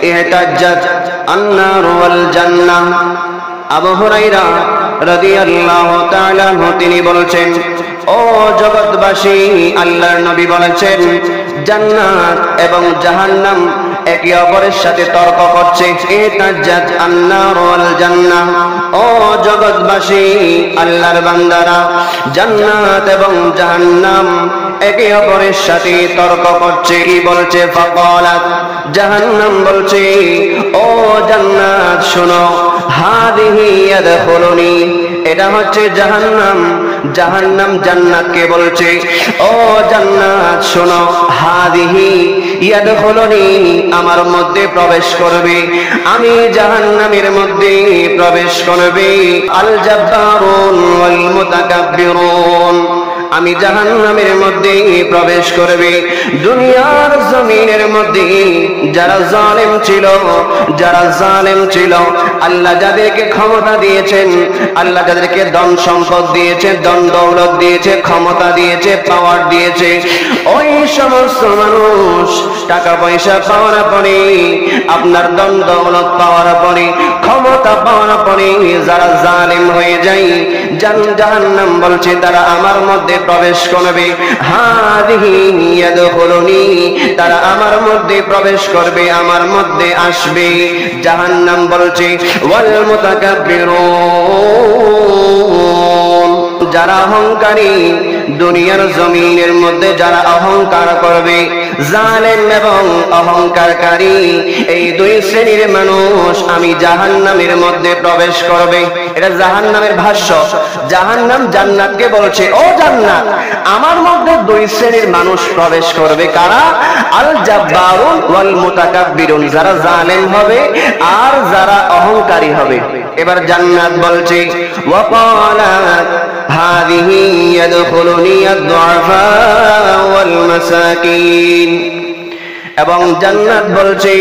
ইহতাজ্জাত আন-নার ওয়াল জান্নাহ। আবু হুরায়রা রাদিয়াল্লাহু তাআলা আনহু তিনি বলছেন, ও জগৎবাসী, আল্লাহর নবী বলেছেন জান্নাত এবং জাহান্নাম একে অপরের সাথে তর্ক করছে। ইহতাজ্জাত আন-নার ওয়াল জান্নাহ। ও জগৎবাসী, আল্লাহর বান্দারা, জান্নাত এবং জাহান্নাম একে অপরের সাথে তর্ক করছে। কি বলছে? ফাকালাত, জাহান্নাম বলছে, ও জান্নাত শোনো, হাদিহি ইয়াদখুলুনি, এটা হচ্ছে জাহান্নাম। জাহান্নাম জান্নাতকে বলছে, ও জান্নাত শোনো, হাদিহি ইয়াদখুলুনি, আমার মধ্যে প্রবেশ করবে, আমি জাহান্নামের মধ্যে প্রবেশ করবে। আল জাব্বারুন ওয়াল মুতাকাব্বিরুন, আমি জাহান্নামের মধ্যে প্রবেশ করবে। দুনিয়ার জমিনের মধ্যে যারা জালেম ছিল, যারা জালেম ছিল, আল্লাহ যাদেরকে ক্ষমতা দিয়েছেন, আল্লাহ যাদেরকে ধন সম্পদ দিয়েছে, ধন দৌলত দিয়েছে, ক্ষমতা দিয়েছে, পাওয়ার দিয়েছে, ওই সমস্ত মানুষ টাকা পয়সা পাওয়ার পরে, আপনার ধন দৌলত পাওয়ার পরে, ক্ষমতা পাওয়ার পরে যারা জালেম হয়ে যায়, জাহান্নাম বলছে তারা আমার মধ্যে প্রবেশ করবে। হাদিহি ইয়াদখুলুনি, তারা আমার মধ্যে প্রবেশ করবে, আমার মধ্যে আসবে। জাহান্নাম বলছে ওয়াল মুতাকাব্বিরুন, যারা অহংকারী, দুনিয়ার জমিনের মধ্যে যারা অহংকার করবে, জালেম এবং অহংকারকারী, এই দুই শ্রেণীর মানুষ আমি জাহান্নামের মধ্যে প্রবেশ করবে। এটা জাহান্নামের ভাষ্য। জাহান্নাম জান্নাতকে বলছে, ও জান্নাত, আমার মধ্যে দুই শ্রেণীর মানুষ প্রবেশ করবে। কারা? আল জাব্বারুন ওয়াল মুতাকাব্বিরুন, যারা জালেম হবে আর যারা অহংকারী হবে। এবার জান্নাত বলছে, ওয়াকালাত হাদিহি ইয়াদখুলুনি আদ-দুআফা ওয়াল মাসাকিন, এবং জান্নাত বলছে,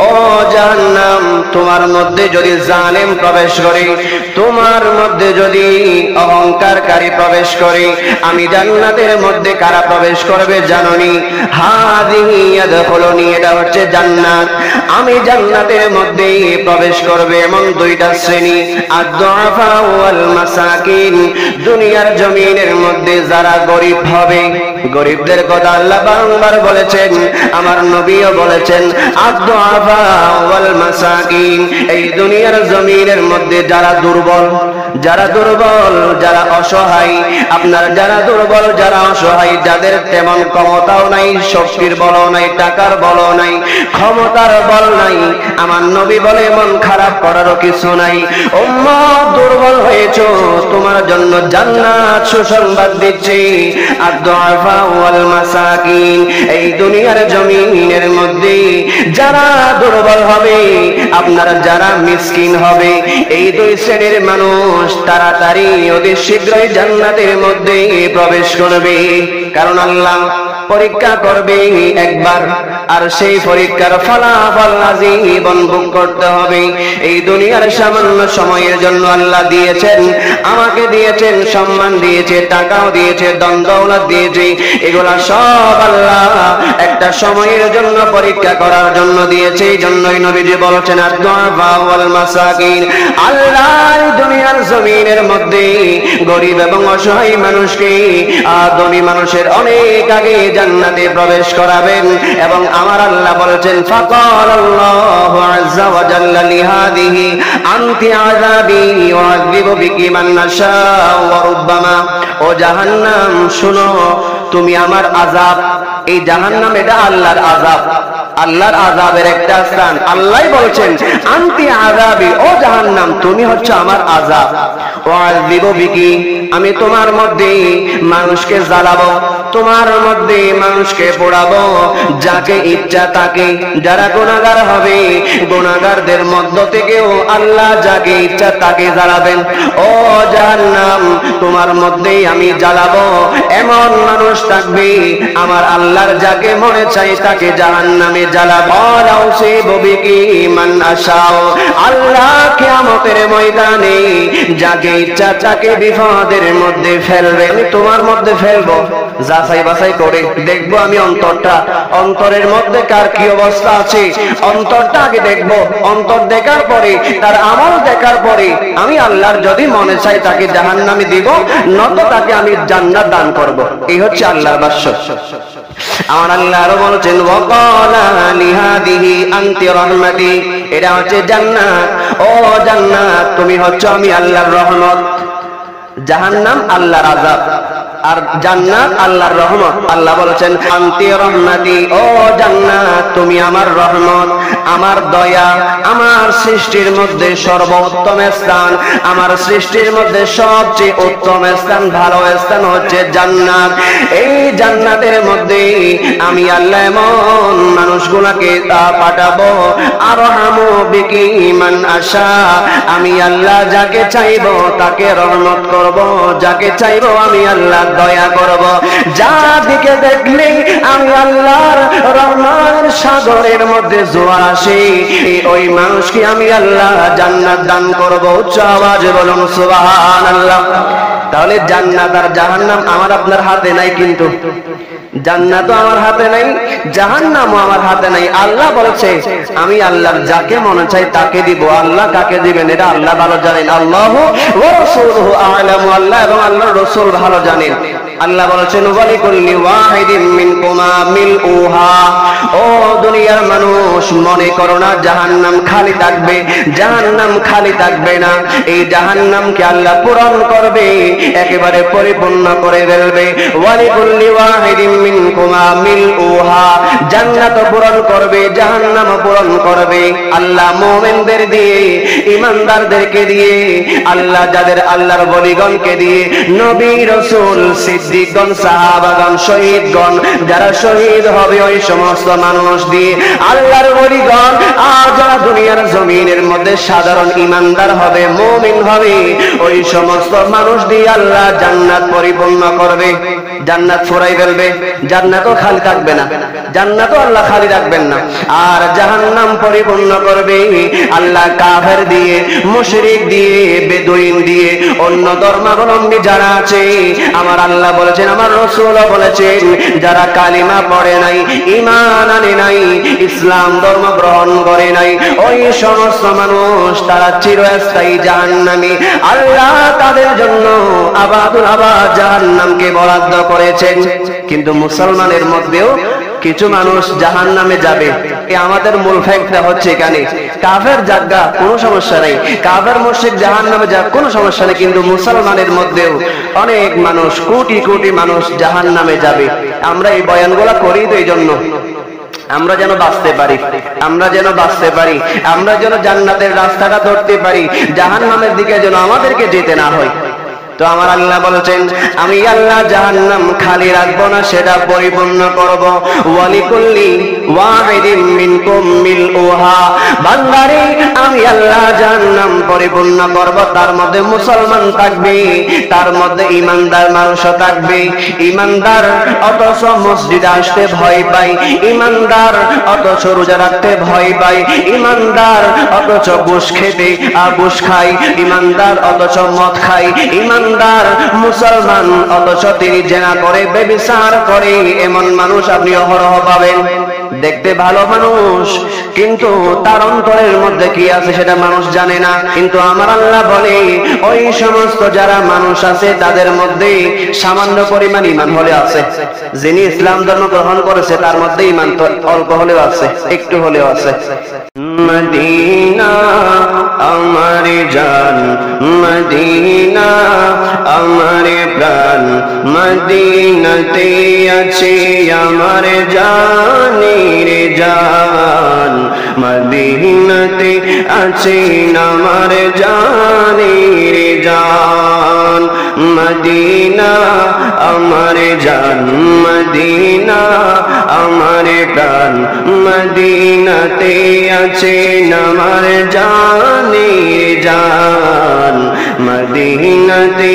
ও জাহান্নাম, তোমার মধ্যে যদি জালেম প্রবেশ করে, তোমার মধ্যে যদি অহংকারকারী প্রবেশ করে, আমি জান্নাতের মধ্যে কারা প্রবেশ করবে জানোনি? হাদিহি ইয়াদখুলুনি, এটা হচ্ছে জান্নাত, আমি জান্নাতের মধ্যে প্রবেশ করবে এমন দুইটা শ্রেণী, আদ-দুআফা ওয়াল মাসাকিন, দুনিয়ার জমিনের মধ্যে যারা গরিব হবে, গরিবদের কথা আল্লাহ বারংবার বলেছেন, আমার নবীও বলেছেন, আদ-দুআফা ওয়াল মাসাকিন, এই দুনিয়ার জমিনের মধ্যে যারা দুর্বল, যারা দুর্বল, যারা অসহায়, আপনার যারা দুর্বল, যারা অসহায়, যাদের তেমন ক্ষমতাও নাই, শক্তির বলও নাই, টাকার বলও নাই, ক্ষমতার বল নাই, আমার নবী বলে মন খারাপ করারও কিছু নাই। উম্মত দুর্বল হয়েছো, তোমার জন্য জান্নাত সুসংবাদ দিচ্ছে। আদ-দুআফা ওয়াল মাসাকিন, এই দুনিয়ার জমিনের মধ্যে যারা দুর্বল হবে, আপনারা যারা মিসকিন হবে, এই দুই শ্রেণীর মানুষ তাড়াতাড়ি অতি শীঘ্রই জান্নাতের মধ্যে প্রবেশ করবে। কারণ আল্লাহ পরীক্ষা করবে একবার, আর সেই পরীক্ষার ফলাফল আজীবন ভোগ করতে হবে। এই দুনিয়ার সামান্য সময়ের জন্য আল্লাহ দিয়েছেন, আমাকে দিয়েছেন, সম্মান দিয়েছে, টাকাও দিয়েছে, ধন দৌলত দিয়েছে, এগুলা সব আল্লাহ একটা সময়ের জন্য পরীক্ষা করার জন্য দিয়েছে। এই জন্যই নবীজি বলেছেন, আদ-দুআফা ওয়াল মাসাকিন, আল্লাহ দুনিয়ার জমিনের মধ্যে গরিব এবং অসহায় মানুষকে ধনী মানুষের অনেক আগে জান্নাতে প্রবেশ করাবেন। এবং আমার আল্লাহ বলেছেন, ফাকালাল্লাহু আযজা ওয়া জাল্লা লিহাদিহি আনতি আযাবি ওয়া'আযযিবু বিকি মান নাশা'উ ওয়া রুব্বামা, ও জাহান্নাম শুনো, তুমি আমার আযাব, এই জাহান্নাম এটা আল্লাহর আযাব, আল্লাহর আযাবের একটা স্থান। আল্লাহই বলছেন, আনতি আযাবি, ও জাহান্নাম তুমি হচ্ছে আমার আযাব, ওয়া'আযযিবু বিকি, আমি তোমার মধ্যে মানুষকে জ্বালাবো, তোমার মধ্যে মানুষকে পোড়াবো, যাকে ইচ্ছা তাকে, যারা গুনাহগার হবে, গুনাহগারদের মধ্য থেকেও আল্লাহ যাকে ইচ্ছা তাকে জ্বালাবেন। ও জাহান্নাম, তোমার মধ্যেই আমি জ্বালাবো, এমন মানুষ থাকবে, আমার আল্লাহর যাকে মনে চাই তাকে জাহান্নামে জ্বালাবো। লাউসিবু বিকি মান আশাউ, আল্লাহ কিয়ামতের ময়দানে যাকে ইচ্ছা তাকে বিপদের মধ্যে ফেলবে, আমি তোমার মধ্যে ফেলবো, যা যাচাই বাছাই করে দেখবো আমি অন্তরের মধ্যে কার কি অবস্থা আছে, অন্তরটা আগে দেখবো। অন্তর দেখার পরে, তার আমল দেখার পরে আমি আল্লাহর যদি মনে চাই তাকে জাহান্নামে দিব, নত তাকে আমি জান্নাত দান করব। এই হচ্ছে আল্লাহর বাক্য। আমার আল্লাহ আরো বলছেন, ওয়াকালা লিহাদিহি আনতি রাহমাতি, এটা হচ্ছে জান্নাত। ও জান্নাত, তুমি হচ্ছে আমি আল্লাহর রহমত। জাহান্নাম আল্লাহর আযাব, আর জান্নাত আল্লাহর রহমত। আল্লাহ বলেছেন, আনতি রহমাতি, ও জান্নাত তুমি আমার রহমত, আমার দয়া, আমার সৃষ্টির মধ্যে সর্বোত্তম স্থান, আমার সৃষ্টির মধ্যে সবচেয়ে উত্তম স্থান, ভালো স্থান হচ্ছে জান্নাত। এই জান্নাতের মধ্যে আমি আল্লাহ এমন মানুষগুলোকে পাঠাবো, আরহামু বিকি মান আশা, আমি আল্লাহ যাকে চাইবো তাকে রহমত করব, যাকে চাইবো আমি আল্লাহ দয়া করব। যাদিকে দেখলে আমি আল্লাহর রহমান সাগরের মধ্যে জোয়ার আসে, ওই মানুষকে আমি আল্লাহ জান্নাত দান করব। উচ্চ আওয়াজে বলুন সুবহানাল্লাহ। তাহলে জান্নাত আর জাহান্নাম আমার আপনার হাতে নাই, কিন্তু জান্নাতও আমার হাতে নাই, জাহান্নামও আমার হাতে নাই। আল্লাহ বলেছে আমি আল্লাহর যাকে মনে চাই তাকে দিব। আল্লাহ কাকে দিবেন এটা আল্লাহ ভালো জানেন। আল্লাহু ওয়া রাসূলুহু আ'লামু, আল্লাহ এবং আল্লাহর রাসূল ভালো জানেন। আল্লাহ বলেছেন, ওয়ালিকুল্লি ওয়াহিদিন মিনকুমা মিলউহা, ও দুনিয়ার মানুষ মনে করো না জাহান্নাম খালি থাকবে, জাহান্নাম খালি থাকবে না। এই জাহান্নামকে আল্লাহ পূরণ করবে, একেবারে পরিপূর্ণ করে ফেলবে। ওয়ালিকুল্লি ওয়াহিদিন মিনকুমা মিলউহা, জান্নাত পূরণ করবে, জাহান্নাম পূরণ করবে। আল্লাহ মুমিনদের দিয়ে, ঈমানদারদেরকে দিয়ে, আল্লাহ যাদের আল্লাহর ওলিগণকে দিয়ে, নবী রাসূল সিদ্দিকগণ সাহাবাগণ শহীদগণ যারা শহীদ হবে ওই সমস্ত মানুষ দিয়ে, আল্লাহর ওলিগণ আর যারা দুনিয়ার জমিনের মধ্যে সাধারণ ঈমানদার হবে, মুমিন হবে, ওই সমস্ত মানুষ দিয়ে আল্লাহ জান্নাত পরিপূর্ণ করবে, জান্নাত ফুরাই ফেলবে। জান্নাতও খালি থাকবে না, জান্নাতও আল্লাহ খালি রাখবেন না। আর জাহান্নাম পরিপূর্ণ করবে আল্লাহ কাফের দিয়ে, মুশরিক দিয়ে, বেদুইন দিয়ে, অন্য ধর্মাবলম্বী যারা আছে। আমার আল্লাহ বলেছেন, আমার রাসূলও বলেছেন, যারা কালিমা পড়ে নাই, ঈমান আনে নাই, ইসলাম ধর্ম গ্রহণ করে নাই, ওই সমস্ত মানুষ তারা চিরস্থায়ী জাহান্নামী। আল্লাহ তাদের জন্য আবাদুল আবাদ জাহান্নামকে বরাদ্দ করেছেন। কিন্তু মুসলমানের মধ্যেও কিছু মানুষ জাহান্নামে যাবে। আমাদের মূল ফ্যাক্টটা হচ্ছে এখানে, কাফের জায়গা কোনো সমস্যা নেই, কাফের মুশরিক জাহান্নামে যাক কোনো সমস্যা নেই, কিন্তু মুসলমানের মধ্যেও অনেক মানুষ, কোটি কোটি মানুষ জাহান্নামে যাবে। আমরা এই বয়ানগুলো করি তো এই জন্য আমরা যেন বাঁচতে পারি, আমরা যেন বাঁচতে পারি, আমরা যেন জান্নাতের রাস্তাটা ধরতে পারি, জাহান্নামের দিকে যেন আমাদেরকে যেতে না হয়। তো আমার আল্লাহ বলেছেন, আমি আল্লাহ জাহান্নাম খালি রাখবো না, সেটা পরিপূর্ণ করব। ওয়ালিকুল্লি ওয়াহিদিন মিনকুম মিলউহা, বান্দারে আমি আল্লাহ জাহান্নাম পরিপূর্ণ করব। তার মধ্যে মুসলমান থাকবে, তার মধ্যে ঈমানদার মানুষও থাকবে। ঈমানদার অথচ মসজিদে আসতে ভয় পায়, ঈমানদার অথচ রোজা রাখতে ভয় পায়, ঈমানদার অথচ ঘুষ খেতে ঘুষ খায়, ঈমানদার অথচ মদ খায়, ঈমানদার মুসলমান অথচ তিনি জেনা করে, ব্যভিচার করে। এমন মানুষ আপনি অহরহ পাবেন। দেখতে ভালো মানুষ, কিন্তু তার অন্তরের মধ্যে কি আছে সেটা মানুষ জানে না। কিন্তু আমার আল্লাহ বলে, ওই সমস্ত যারা মানুষ আছে তাদের মধ্যে সামান্য পরিমাণ ঈমান হলে আছে। যিনি ইসলাম ধর্ম গ্রহণ করেছে তার মধ্যে ঈমান তো অল্প হলেও আছে, একটু হলেও আছে। মদিনা আমার জান, মদিনা আমার প্রাণ, মদিনাতে আছে আমার জানের জান, মদিনাতে আছে আমার জানের জান। মদিনা আমার জান, মদিনা আমার প্রাণ, মদিনাতে আছে আমার জানের জান, মদিনাতে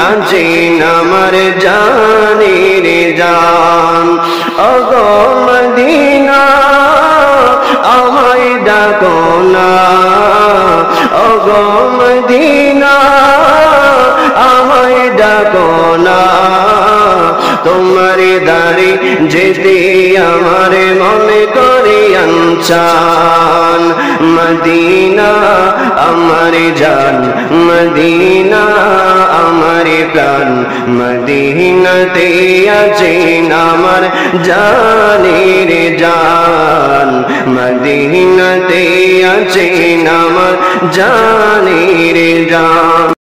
আছে আমার জানের জান। ওগো মদিনা আমায় ডাকো না, ওগো মদিনা আমায় ডাকো না, তোমার দারে যেতে আমার মনে করে আনচান মদিনা আমার জান মদিনা আমার প্রাণ মদিনাতে আছেন আমার জানের জান মদিনাতে আছেন আমার জানের জান